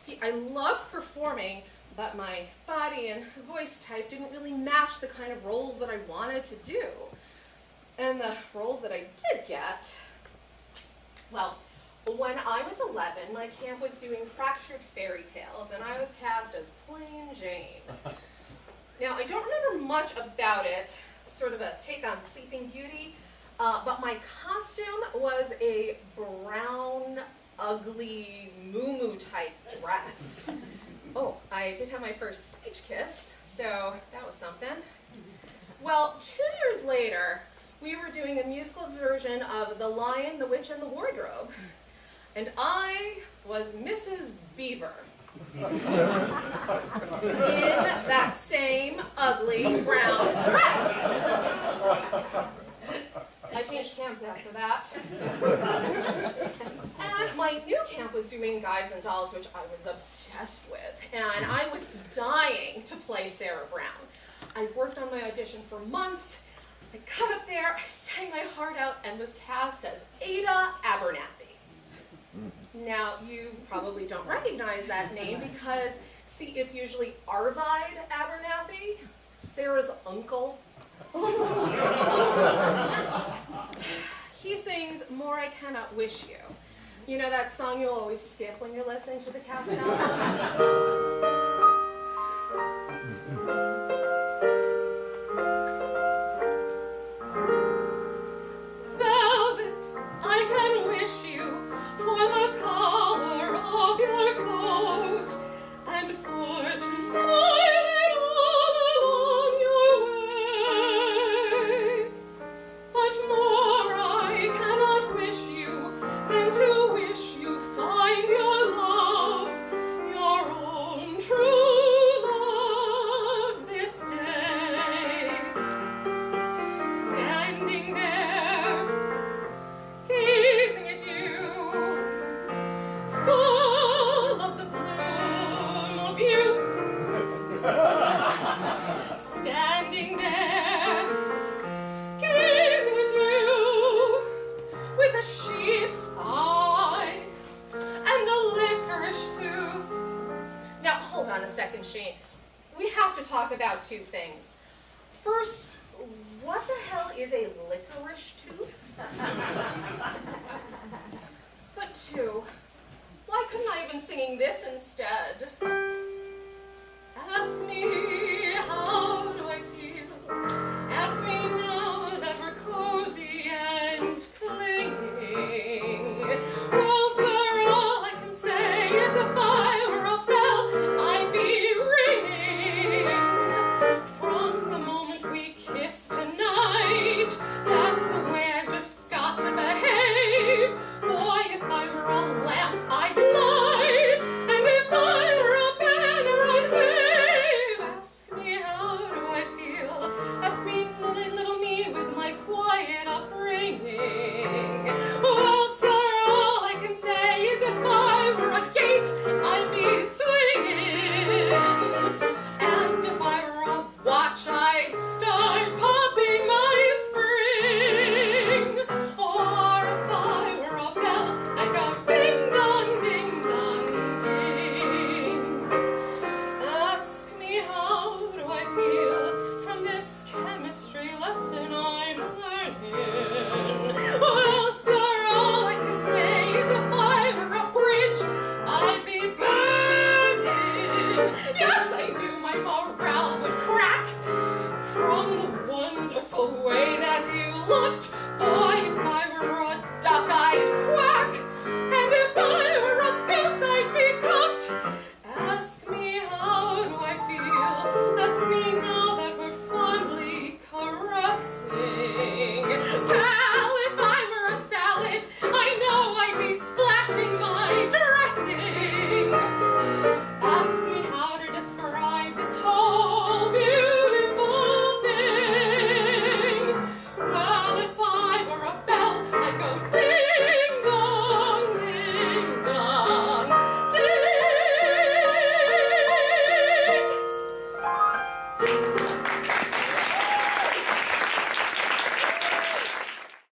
See, I love performing, but my body and voice type didn't really match the kind of roles that I wanted to do. And the roles that I did get, well, when I was 11, my camp was doing fractured fairy tales, and I was cast as Plain Jane. Now, I don't remember much about it, sort of a take on Sleeping Beauty, but my costume was a brown, ugly, moo-moo type dress. Oh, I did have my first stage kiss, so that was something. Well, 2 years later, we were doing a musical version of The Lion, the Witch, and the Wardrobe, and I was Mrs. Beaver. In that same ugly brown dress. I changed camps after that. And my new camp was doing Guys and Dolls, which I was obsessed with. And I was dying to play Sarah Brown. I worked on my audition for months. I cut up there, I sang my heart out, and was cast as Ada Abernathy. Now, you probably don't recognize that name because, see, it's usually Arvide Abernathy, Sarah's uncle. He sings More I Cannot Wish You. You know that song you'll always skip when you're listening to the cast album? About two things. First, what the hell is a licorice tooth? But two, why couldn't I have been singing this instead?